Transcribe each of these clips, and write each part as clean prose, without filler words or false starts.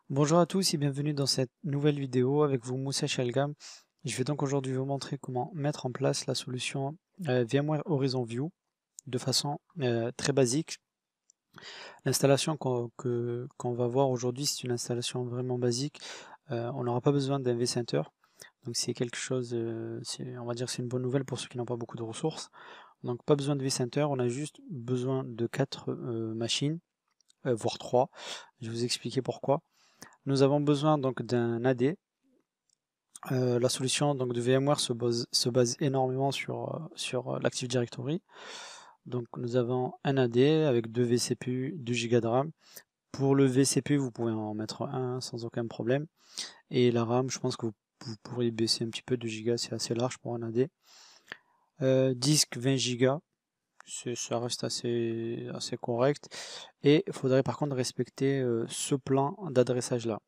Bonjour à tous et bienvenue dans cette nouvelle vidéo avec vous Moussa Chalgam. Je vais donc aujourd'hui vous montrer comment mettre en place la solution VMware Horizon View de façon très basique. L'installation qu'on va voir aujourd'hui, c'est une installation vraiment basique. On n'aura pas besoin d'un vCenter, donc c'est quelque chose, on va dire c'est une bonne nouvelle pour ceux qui n'ont pas beaucoup de ressources. Donc pas besoin de vCenter, on a juste besoin de 4 machines, voire 3. Je vais vous expliquer pourquoi. Nous avons besoin donc d'un AD. La solution donc de VMware se base énormément sur l'Active Directory. Donc nous avons un AD avec 2 vCPU, 2 Go de RAM. Pour le vCPU, vous pouvez en mettre un sans aucun problème. Et la RAM, je pense que vous pourriez baisser un petit peu, 2 Go, c'est assez large pour un AD. Disque 20 Go, ça reste assez correct. Et il faudrait par contre respecter ce plan d'adressage là.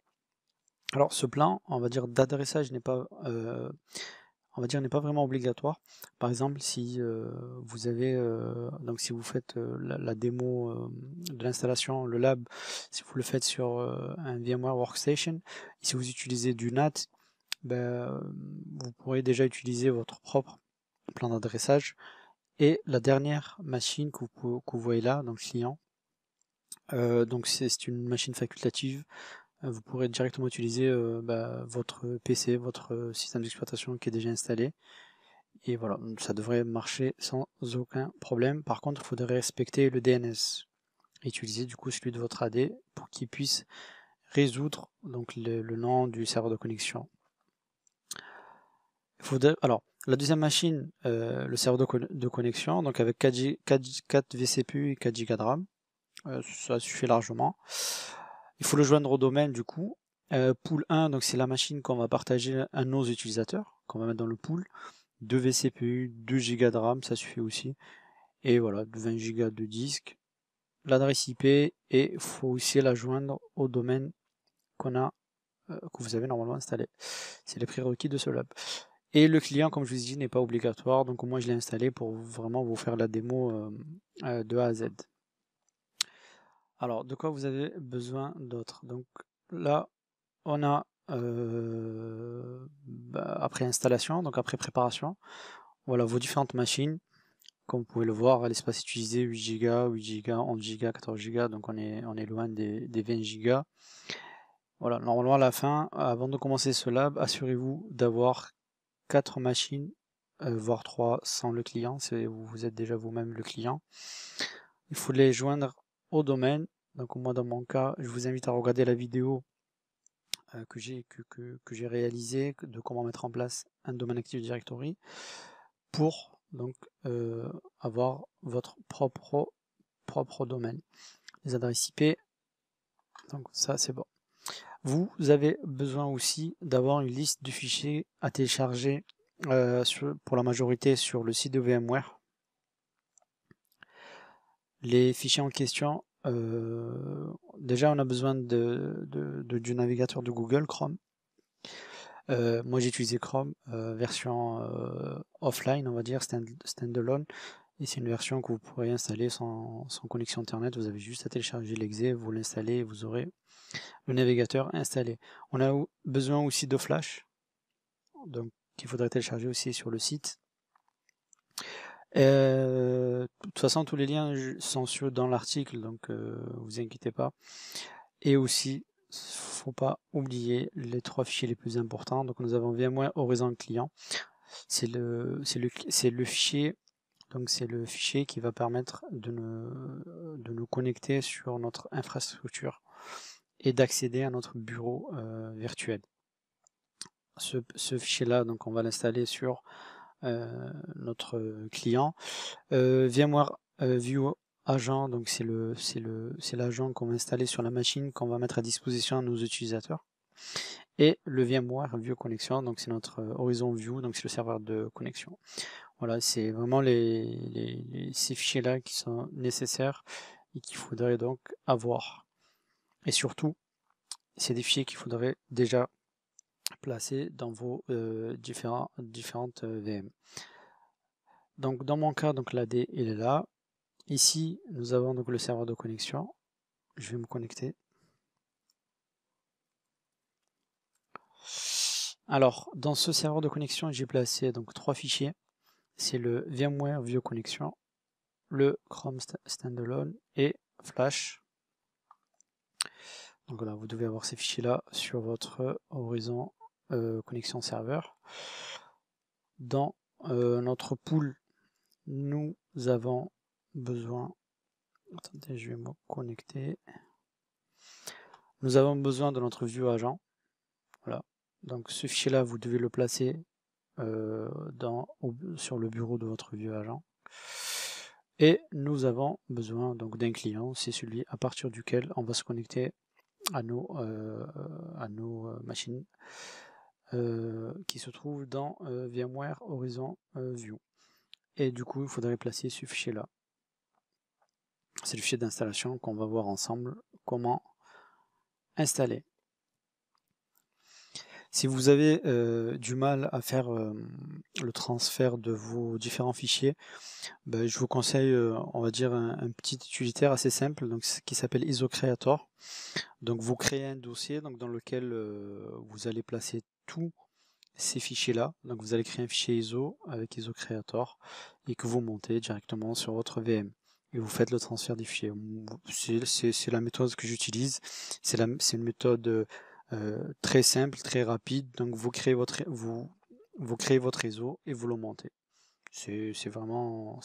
Alors ce plan, on va dire d'adressage n'est pas n'est pas vraiment obligatoire. Par exemple, si vous avez donc si vous faites la démo de l'installation, le lab, si vous le faites sur un VMware Workstation, et si vous utilisez du NAT, ben, vous pourrez déjà utiliser votre propre plan d'adressage. Et la dernière machine que vous voyez là, donc client, donc c'est une machine facultative. Vous pourrez directement utiliser votre PC, votre système d'exploitation qui est déjà installé. Et voilà, ça devrait marcher sans aucun problème. Par contre, il faudrait respecter le DNS. Utiliser du coup celui de votre AD pour qu'il puisse résoudre donc le nom du serveur de connexion. Alors, la deuxième machine, le serveur de connexion, donc avec 4 vCPU et 4 Go de RAM, ça suffit largement. Il faut le joindre au domaine du coup. Pool 1, donc c'est la machine qu'on va partager à nos utilisateurs, qu'on va mettre dans le pool. 2 vCPU, 2 Go de RAM, ça suffit aussi. Et voilà, 20 Go de disque. L'adresse IP, et il faut aussi la joindre au domaine que vous avez normalement installé. C'est les prérequis de ce lab. Et le client, comme je vous ai dit, n'est pas obligatoire, donc moi je l'ai installé pour vraiment vous faire la démo de A à Z. Alors, de quoi vous avez besoin d'autre? Donc là, on a après installation, donc après préparation, voilà vos différentes machines. Comme vous pouvez le voir, l'espace utilisé 8 Go, 8 Go, 11 Go, 14 Go, donc on est loin des 20 Go. Voilà, normalement à la fin, avant de commencer ce lab, assurez-vous d'avoir 4 machines, voire 3 sans le client, vous êtes déjà vous-même le client. Il faut les joindre au domaine. Donc moi dans mon cas, je vous invite à regarder la vidéo que j'ai réalisée de comment mettre en place un domaine Active Directory pour donc avoir votre propre domaine. Les adresses IP, donc ça c'est bon. Vous avez besoin aussi d'avoir une liste de fichiers à télécharger pour la majorité sur le site de VMware. Les fichiers en question, déjà on a besoin du navigateur de Google, Chrome. Moi j'ai utilisé Chrome, version offline, on va dire, standalone. Et c'est une version que vous pourrez installer sans connexion internet. Vous avez juste à télécharger l'exe, vous l'installez et vous aurez le navigateur installé. On a besoin aussi de Flash, donc qu'il faudrait télécharger aussi sur le site. De toute façon, tous les liens sont dans l'article, donc vous inquiétez pas. Et aussi, faut pas oublier les 3 fichiers les plus importants. Donc nous avons VMware Horizon Client. C'est le fichier. Donc c'est le fichier qui va permettre de nous connecter sur notre infrastructure et d'accéder à notre bureau virtuel. Ce fichier-là, donc on va l'installer sur notre client. VMware View Agent, donc c'est l'agent qu'on va installer sur la machine qu'on va mettre à disposition à nos utilisateurs. Et le VMware View Connection, donc c'est notre Horizon View, donc c'est le serveur de connexion. Voilà, c'est vraiment ces fichiers-là qui sont nécessaires et qu'il faudrait donc avoir. Et surtout, c'est des fichiers qu'il faudrait déjà placer dans vos différentes VM. Donc dans mon cas, donc l'AD il est là. Ici, nous avons donc le serveur de connexion. Je vais me connecter. Alors, dans ce serveur de connexion, j'ai placé donc 3 fichiers. C'est le VMware View Connection, le Chrome Standalone et Flash. Donc voilà, vous devez avoir ces fichiers-là sur votre Horizon connexion serveur. Dans notre pool, nous avons besoin... Attendez, je vais me connecter. Nous avons besoin de notre view agent. Voilà. Donc ce fichier-là, vous devez le placer sur le bureau de votre view agent. Et nous avons besoin donc d'un client, c'est celui à partir duquel on va se connecter à nos machines qui se trouvent dans VMware Horizon View. Et du coup, il faudrait placer ce fichier-là. C'est le fichier d'installation qu'on va voir ensemble comment installer. Si vous avez du mal à faire le transfert de vos différents fichiers, ben, je vous conseille, on va dire, un petit utilitaire assez simple donc, qui s'appelle IsoCreator. Donc vous créez un dossier donc, dans lequel vous allez placer tous ces fichiers-là. Donc vous allez créer un fichier ISO avec IsoCreator et que vous montez directement sur votre VM. Et vous faites le transfert des fichiers. C'est la méthode que j'utilise. C'est une méthode très simple, très rapide. Donc vous créez votre ISO et vous le montez. C'est vraiment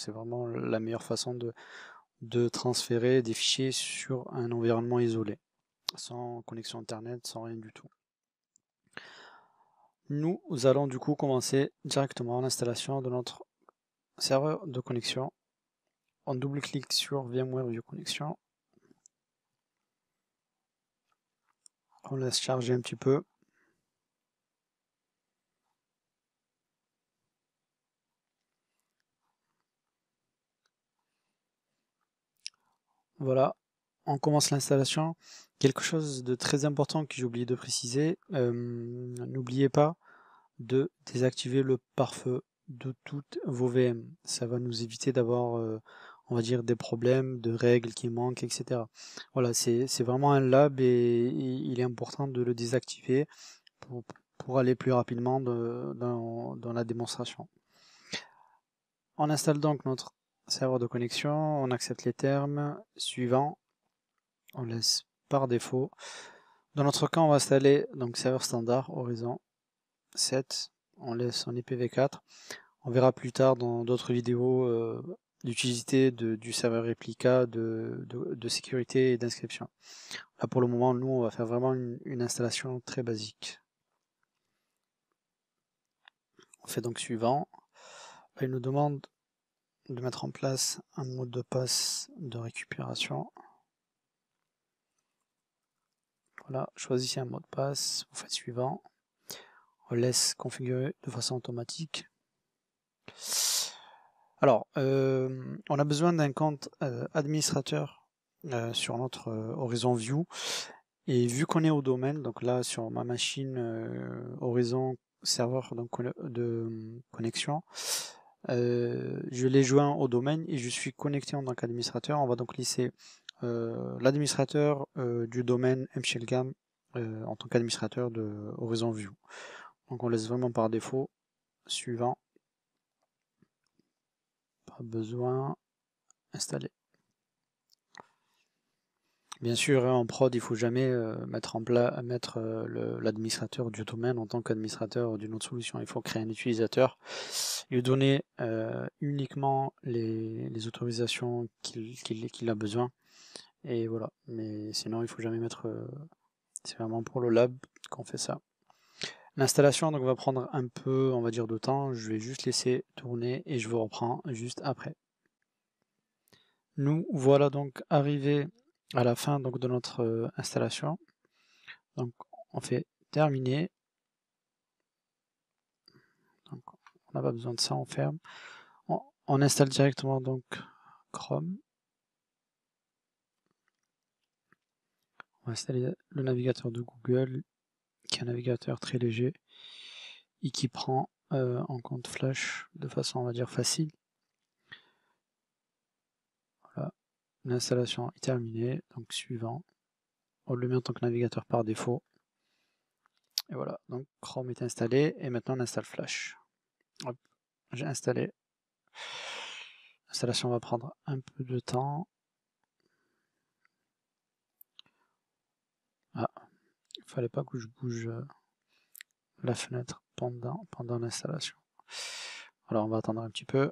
la meilleure façon de transférer des fichiers sur un environnement isolé, sans connexion internet, sans rien du tout. Nous allons du coup commencer directement l'installation de notre serveur de connexion. On double-clique sur VMware View Connection. On laisse charger un petit peu. Voilà, on commence l'installation. Quelque chose de très important que j'ai oublié de préciser, n'oubliez pas de désactiver le pare-feu de toutes vos VM. Ça va nous éviter d'avoir, on va dire, des problèmes, de règles qui manquent, etc. Voilà, c'est vraiment un lab et il est important de le désactiver pour aller plus rapidement dans la démonstration. On installe donc notre serveur de connexion, on accepte les termes suivants, on laisse par défaut. Dans notre cas, on va installer donc serveur standard Horizon 7, on laisse en IPv4. On verra plus tard dans d'autres vidéos l'utilité du serveur réplica, de sécurité et d'inscription. Là pour le moment, nous on va faire vraiment une installation très basique. On fait donc suivant. Là, il nous demande de mettre en place un mot de passe de récupération. Voilà, choisissez un mot de passe, vous faites suivant. On laisse configurer de façon automatique. Alors, on a besoin d'un compte administrateur sur notre Horizon View. Et vu qu'on est au domaine, donc là sur ma machine Horizon serveur donc, de connexion, je l'ai joint au domaine et je suis connecté en tant qu'administrateur. On va donc laisser l'administrateur du domaine mshellgam en tant qu'administrateur de Horizon View. Donc on laisse vraiment par défaut. Suivant. Pas besoin. Installer. Bien sûr, en prod, il ne faut jamais mettre l'administrateur du domaine en tant qu'administrateur d'une autre solution. Il faut créer un utilisateur, lui donner uniquement les autorisations qu'il a besoin. Et voilà. Mais sinon, il ne faut jamais mettre... c'est vraiment pour le lab qu'on fait ça. L'installation donc va prendre un peu, on va dire, de temps. Je vais juste laisser tourner et je vous reprends juste après. Nous voilà donc arrivés à la fin donc, de notre installation. Donc on fait terminer. Donc, on n'a pas besoin de ça, on ferme. On installe directement donc Chrome. On va installer le navigateur de Google, qui est un navigateur très léger et qui prend en compte Flash de façon, on va dire, facile. Voilà, l'installation est terminée. Donc suivant, on le met en tant que navigateur par défaut. Et voilà, donc Chrome est installé et maintenant on installe Flash. Hop, j'ai installé. L'installation va prendre un peu de temps. Ah, il fallait pas que je bouge la fenêtre pendant l'installation. Alors on va attendre un petit peu.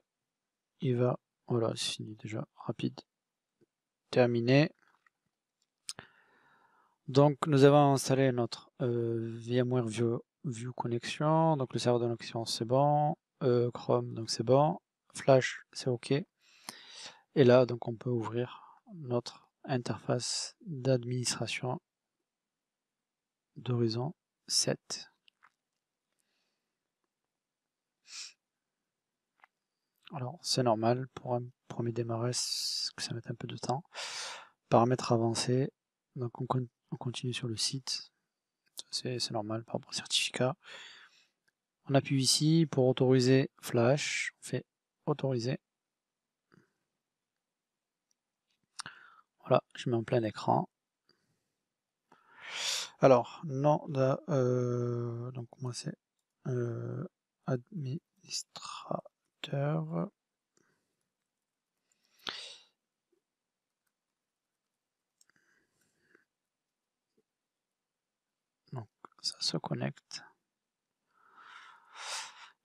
Il va, voilà, c'est fini déjà, rapide. Terminé. Donc nous avons installé notre VMware View Connection. Donc le serveur de connexion c'est bon. Chrome donc c'est bon. Flash c'est ok. Et là donc on peut ouvrir notre interface d'administration d'Horizon 7. Alors c'est normal pour un premier démarrage que ça mette un peu de temps. Paramètres avancés, donc on continue sur le site, c'est normal par rapport au certificat. On appuie ici pour autoriser Flash, on fait autoriser. Voilà, je mets en plein écran. Alors, nom de, donc moi c'est administrateur. Donc ça se connecte.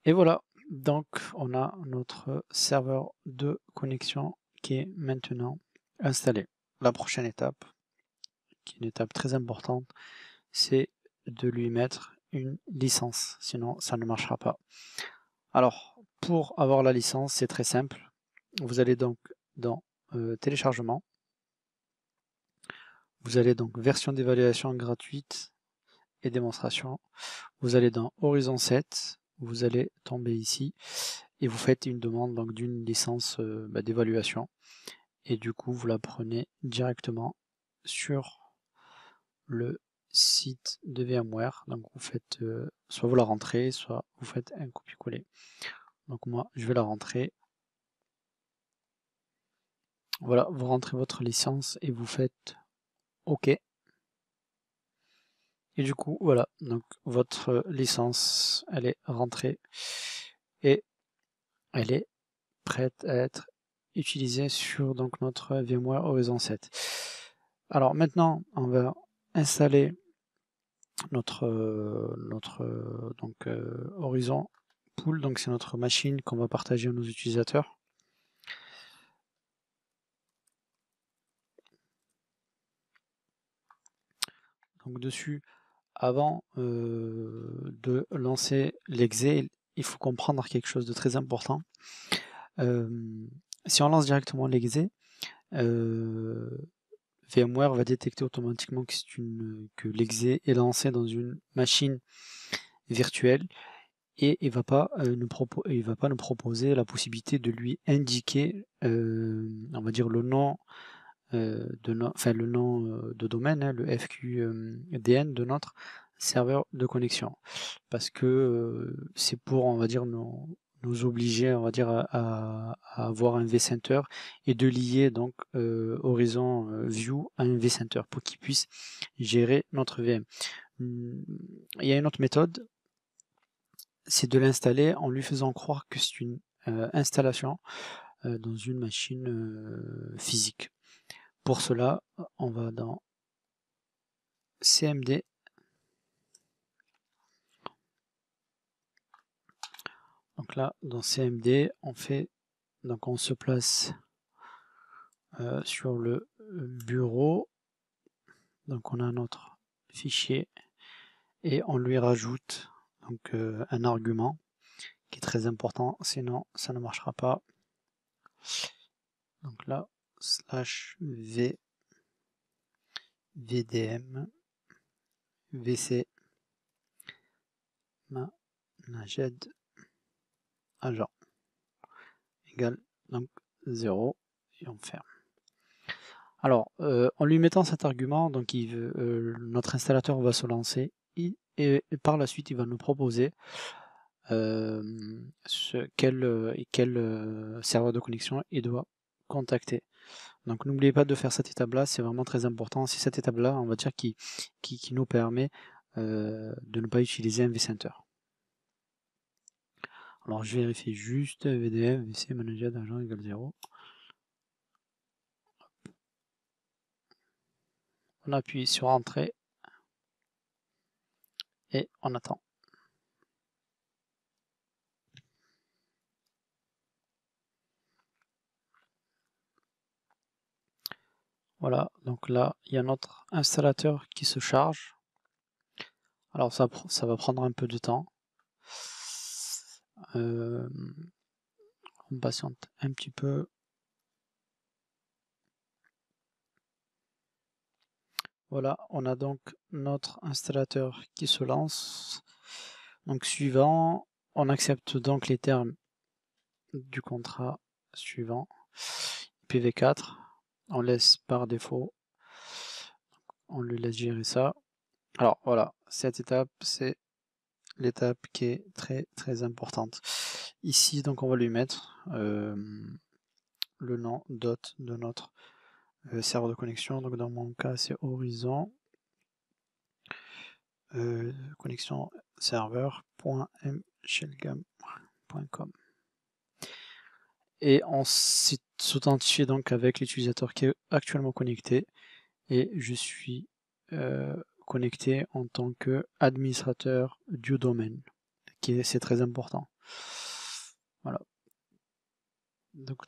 Et voilà, donc on a notre serveur de connexion qui est maintenant installé. La prochaine étape, qui est une étape très importante, c'est de lui mettre une licence, sinon ça ne marchera pas. Alors, pour avoir la licence, c'est très simple. Vous allez donc dans téléchargement, vous allez donc version d'évaluation gratuite et démonstration, vous allez dans Horizon 7, vous allez tomber ici, et vous faites une demande donc d'une licence d'évaluation, et du coup vous la prenez directement sur le site de VMware. Donc vous faites soit vous la rentrez, soit vous faites un copier-coller. Donc moi je vais la rentrer. Voilà, vous rentrez votre licence et vous faites OK. Et du coup voilà, donc votre licence elle est rentrée et elle est prête à être utilisée sur donc notre VMware Horizon 7. Alors maintenant on va installer notre Horizon Pool, donc c'est notre machine qu'on va partager à nos utilisateurs. Donc dessus, avant de lancer l'exé, il faut comprendre quelque chose de très important. Si on lance directement l'exé, VMware va détecter automatiquement que l'exé est lancé dans une machine virtuelle et il va pas nous proposer la possibilité de lui indiquer, on va dire le nom le nom de domaine, hein, le FQDN de notre serveur de connexion, parce que c'est pour, on va dire, nous obliger, on va dire, à avoir un vCenter et de lier donc Horizon View à un vCenter pour qu'il puisse gérer notre VM. Il y a une autre méthode, c'est de l'installer en lui faisant croire que c'est une installation dans une machine physique. Pour cela, on va dans CMD. Donc là, dans CMD, on se place sur le bureau. Donc on a notre fichier et on lui rajoute donc un argument qui est très important, sinon ça ne marchera pas. Donc là, /v vdm vc managed agent égale donc 0 et on ferme. Alors, en lui mettant cet argument, donc notre installateur va se lancer et par la suite il va nous proposer quel serveur de connexion il doit contacter. Donc n'oubliez pas de faire cette étape-là, c'est vraiment très important. C'est cette étape-là, on va dire, qui nous permet de ne pas utiliser un vCenter. Alors je vérifie juste VDF, VC manager d'agent égale 0. On appuie sur Entrée et on attend. Voilà, donc là, il y a notre installateur qui se charge. Alors ça va prendre un peu de temps. On patiente un petit peu. Voilà, on a donc notre installateur qui se lance. Donc suivant, on accepte donc les termes du contrat suivant. IPv4, on laisse par défaut. On le laisse gérer ça. Alors voilà, cette étape, c'est l'étape qui est très très importante. Ici, donc on va lui mettre le nom dot de notre serveur de connexion. Donc dans mon cas, c'est Horizon connexion serveur.mshellgam.com. Et on s'authentifie donc avec l'utilisateur qui est actuellement connecté. Et je suis connecté en tant qu'administrateur du domaine. C'est très important. Voilà. Donc,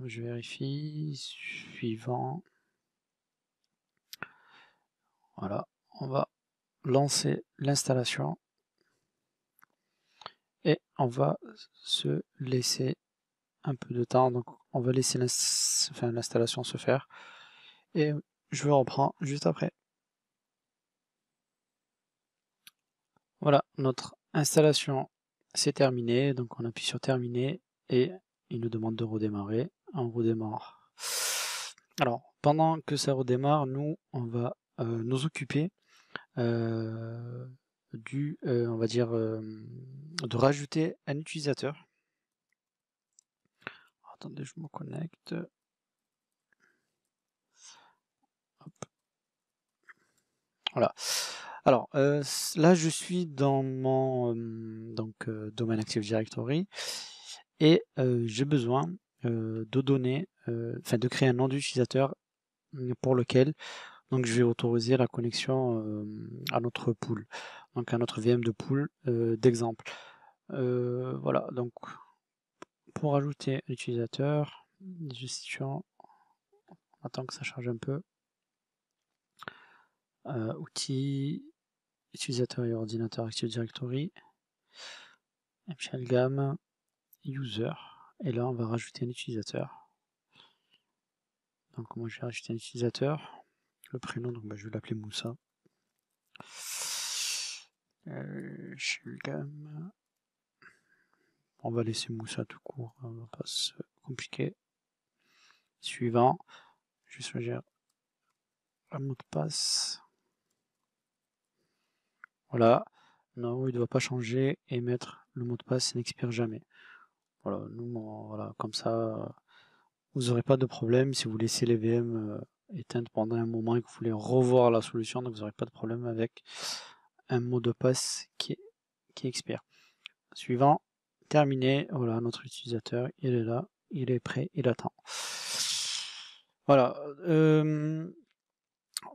je vérifie. Suivant. Voilà. On va lancer l'installation. Et on va se laisser un peu de temps. Donc, on va laisser l'installation se faire. Et je reprends juste après. Voilà, notre installation c'est terminé. Donc, on appuie sur terminer et il nous demande de redémarrer. On redémarre. Alors, pendant que ça redémarre, nous, on va nous occuper on va dire, de rajouter un utilisateur. Attendez, je me connecte. Hop. Voilà. Alors, là, je suis dans mon domaine Active Directory et j'ai besoin de donner, de créer un nom d'utilisateur pour lequel donc je vais autoriser la connexion à notre pool, donc à notre VM de pool d'exemple. Voilà, donc pour ajouter l'utilisateur, gestion, on attend que ça charge un peu. Outils, utilisateur et ordinateur Active Directory, mshellgam, user, et là on va rajouter un utilisateur. Donc moi je vais rajouter un utilisateur, le prénom, donc je vais l'appeler Moussa. Shellgam. On va laisser Moussa tout court, on va pas se compliquer. Suivant, je suggère un mot de passe. Voilà, non, il ne doit pas changer et mettre le mot de passe n'expire jamais. Voilà, nous, voilà, comme ça, vous n'aurez pas de problème si vous laissez les VM éteintes pendant un moment et que vous voulez revoir la solution, donc vous n'aurez pas de problème avec un mot de passe qui expire. Suivant, terminé, voilà, notre utilisateur, il est là, il est prêt, il attend. Voilà,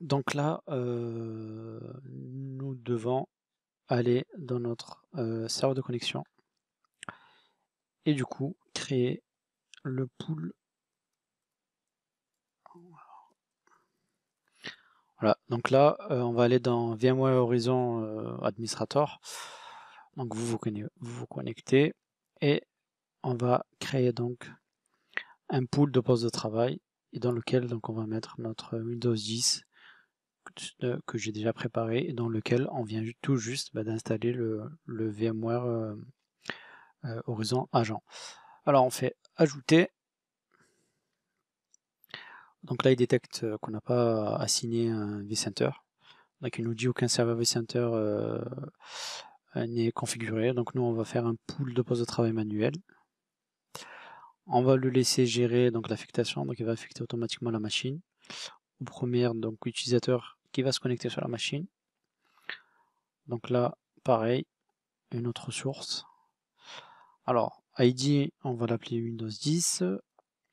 donc là, nous devons aller dans notre serveur de connexion et du coup créer le pool. Voilà, donc là on va aller dans VMware Horizon Administrator. Donc vous vous connectez et on va créer donc un pool de postes de travail et dans lequel donc on va mettre notre Windows 10 que j'ai déjà préparé et dans lequel on vient tout juste d'installer le VMware Horizon Agent. Alors on fait ajouter. Donc là il détecte qu'on n'a pas assigné un vCenter. Donc il nous dit aucun serveur vCenter n'est configuré. Donc nous on va faire un pool de postes de travail manuel. On va le laisser gérer donc l'affectation, donc il va affecter automatiquement la machine au premier donc utilisateur qui va se connecter sur la machine. Donc là, pareil, une autre source. Alors, ID, on va l'appeler Windows 10.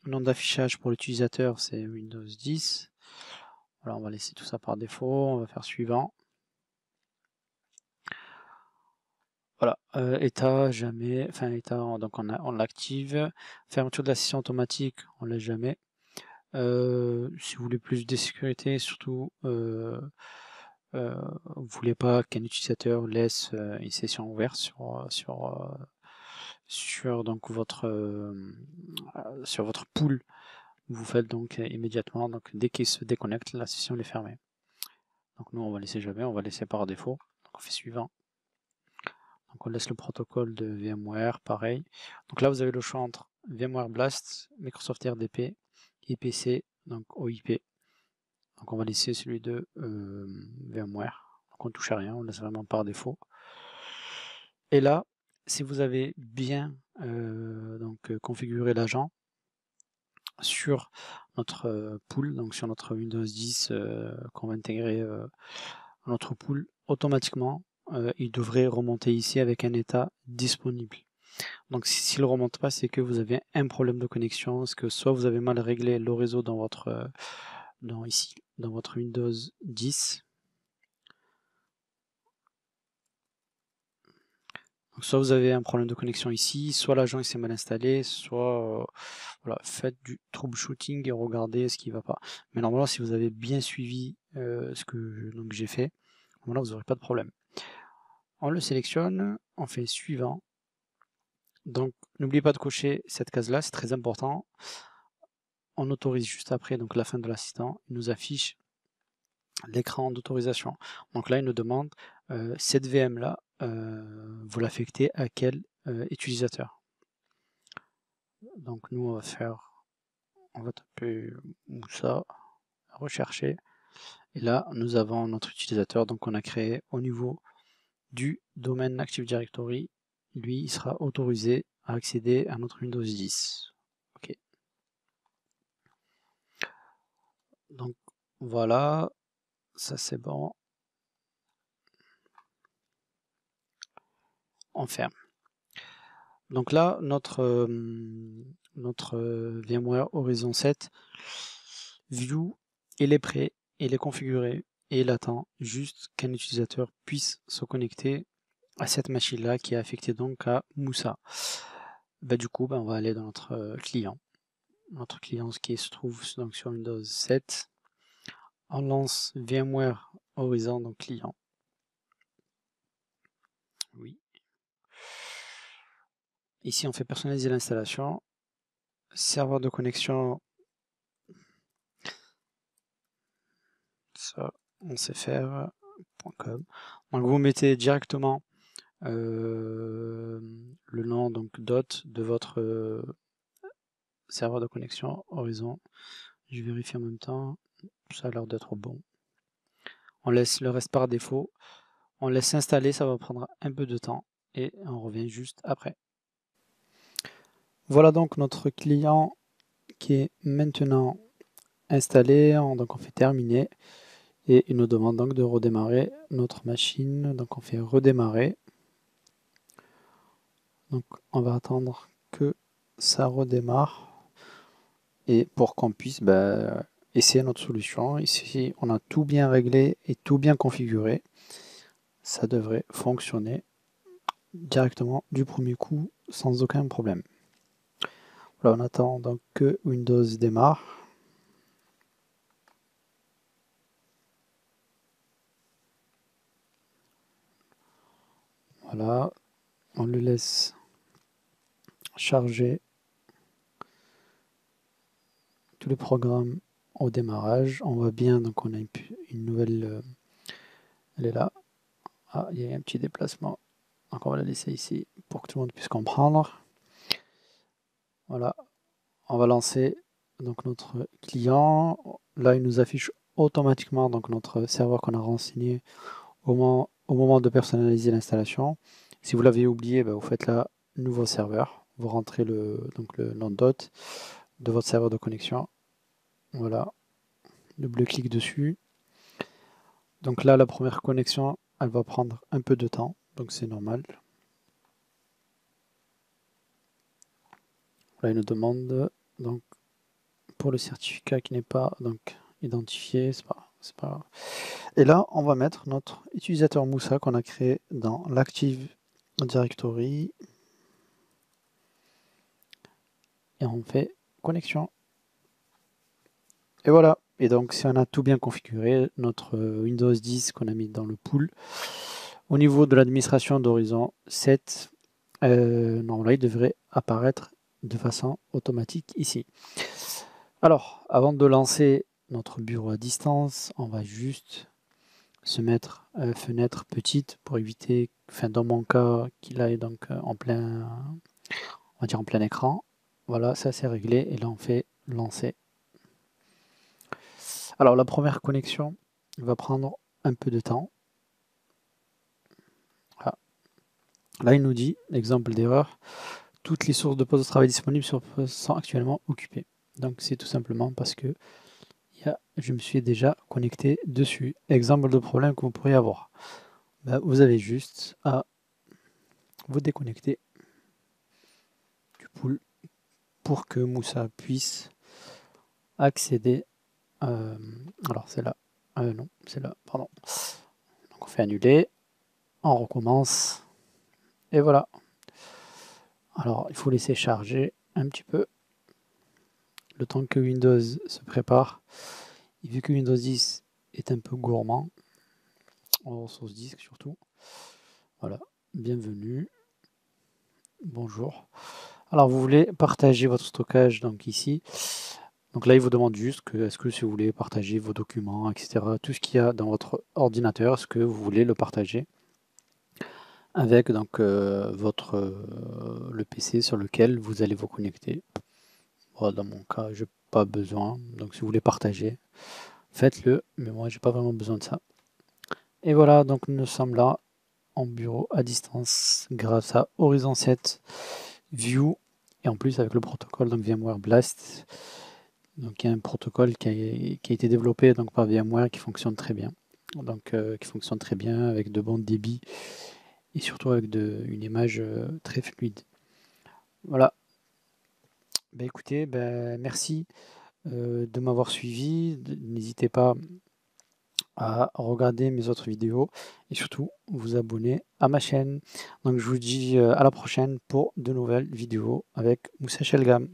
Nom d'affichage pour l'utilisateur, c'est Windows 10. Voilà, on va laisser tout ça par défaut. On va faire suivant. Voilà, état, jamais, enfin état, donc on l'active. Fermeture de la session automatique, on laisse jamais. Si vous voulez plus de sécurité, surtout, vous voulez pas qu'un utilisateur laisse une session ouverte sur donc sur votre pool. Vous faites donc immédiatement, donc dès qu'il se déconnecte, la session est fermée. Donc nous on va laisser jamais, on va laisser par défaut. Donc on fait suivant. Donc on laisse le protocole de VMware, pareil. Donc là vous avez le choix entre VMware Blast, Microsoft RDP, IPC, donc OIP. Donc on va laisser celui de VMware. Donc on ne touche à rien, on laisse vraiment par défaut. Et là, si vous avez bien configuré l'agent sur notre pool, donc sur notre Windows 10 qu'on va intégrer à notre pool, automatiquement il devrait remonter ici avec un état disponible. Donc s'il ne remonte pas, c'est que vous avez un problème de connexion, parce que soit vous avez mal réglé le réseau dans votre dans votre Windows 10. Donc soit vous avez un problème de connexion ici, soit l'agent s'est mal installé, soit voilà, faites du troubleshooting et regardez ce qui ne va pas. Mais normalement, si vous avez bien suivi ce que j'ai fait, voilà, vous n'aurez pas de problème. On le sélectionne, on fait suivant. Donc n'oubliez pas de cocher cette case-là, c'est très important. On autorise juste après, donc la fin de l'assistant, il nous affiche l'écran d'autorisation. Donc là, il nous demande cette VM-là, vous l'affectez à quel utilisateur. Donc nous, on va taper Moussa, rechercher. Et là, nous avons notre utilisateur, donc on a créé au niveau du domaine Active Directory. Lui, il sera autorisé à accéder à notre Windows 10. Ok. Donc voilà, ça c'est bon. On ferme. Donc là, notre VMware Horizon 7 View, il est prêt, il est configuré et il attend juste qu'un utilisateur puisse se connecter à cette machine-là qui est affectée donc à Moussa. Du coup, on va aller dans notre client. Notre client qui se trouve donc sur Windows 7. On lance VMware Horizon, donc client. Oui. Ici, on fait personnaliser l'installation. Serveur de connexion. Ça, on sait faire.com. Donc vous mettez directement le nom donc dot de votre serveur de connexion Horizon. Je vérifie en même temps. Ça a l'air d'être bon. On laisse le reste par défaut. On laisse s'installer, ça va prendre un peu de temps et on revient juste après. Voilà donc notre client qui est maintenant installé. Donc on fait terminer et il nous demande donc de redémarrer notre machine. Donc on fait redémarrer. Donc on va attendre que ça redémarre et pour qu'on puisse essayer notre solution. Ici on a tout bien réglé et tout bien configuré. Ça devrait fonctionner directement du premier coup sans aucun problème. Voilà, on attend donc que Windows démarre. Voilà, on le laisse charger tous les programmes au démarrage. On voit bien, donc on a une nouvelle, elle est là. Ah, il y a un petit déplacement. Donc on va la laisser ici pour que tout le monde puisse comprendre. Voilà, on va lancer donc notre client. Là, il nous affiche automatiquement donc notre serveur qu'on a renseigné au moment de personnaliser l'installation. Si vous l'avez oublié, vous faites là nouveau serveur. Vous rentrez le nom dot de votre serveur de connexion. Voilà, double-clic dessus. Donc là, la première connexion elle va prendre un peu de temps, donc c'est normal. Là, il nous demande donc pour le certificat qui n'est pas donc identifié, c'est pas grave. Et là, on va mettre notre utilisateur Moussa qu'on a créé dans l'Active Directory. Et on fait connexion. Et voilà. Et donc, si on a tout bien configuré, notre Windows 10 qu'on a mis dans le pool, au niveau de l'administration d'Horizon 7, normalement, il devrait apparaître de façon automatique ici. Alors, avant de lancer notre bureau à distance, on va juste se mettre fenêtre petite pour éviter, enfin dans mon cas, qu'il aille donc en plein, on va dire en plein écran. Voilà, ça c'est réglé et là on fait lancer. Alors la première connexion va prendre un peu de temps. Voilà. Là il nous dit, exemple d'erreur, toutes les sources de poste de travail disponibles sont actuellement occupées. Donc c'est tout simplement parce que je me suis déjà connecté dessus. Exemple de problème que vous pourriez avoir. Ben, vous avez juste à vous déconnecter du pool pour que Moussa puisse accéder. Alors c'est là. Non, c'est là, pardon. Donc on fait annuler. On recommence. Et voilà. Alors il faut laisser charger un petit peu. Le temps que Windows se prépare. Et vu que Windows 10 est un peu gourmand, en ressources disque surtout. Voilà. Bienvenue. Bonjour. Alors vous voulez partager votre stockage donc ici. Donc là il vous demande juste que est-ce que si vous voulez partager vos documents, etc. Tout ce qu'il y a dans votre ordinateur, est-ce que vous voulez le partager avec donc le PC sur lequel vous allez vous connecter. Bon, dans mon cas, j'ai pas besoin. Donc si vous voulez partager, faites-le. Mais moi j'ai pas vraiment besoin de ça. Et voilà, donc nous sommes là en bureau à distance grâce à Horizon 7 View et en plus avec le protocole donc VMware Blast. Donc il y a un protocole qui a été développé donc par VMware qui fonctionne très bien. Donc qui fonctionne très bien avec de bons débits et surtout avec une image très fluide. Voilà. Bah écoutez, merci de m'avoir suivi. N'hésitez pas à regarder mes autres vidéos et surtout vous abonner à ma chaîne. Donc je vous dis à la prochaine pour de nouvelles vidéos avec Moussa Chelgam.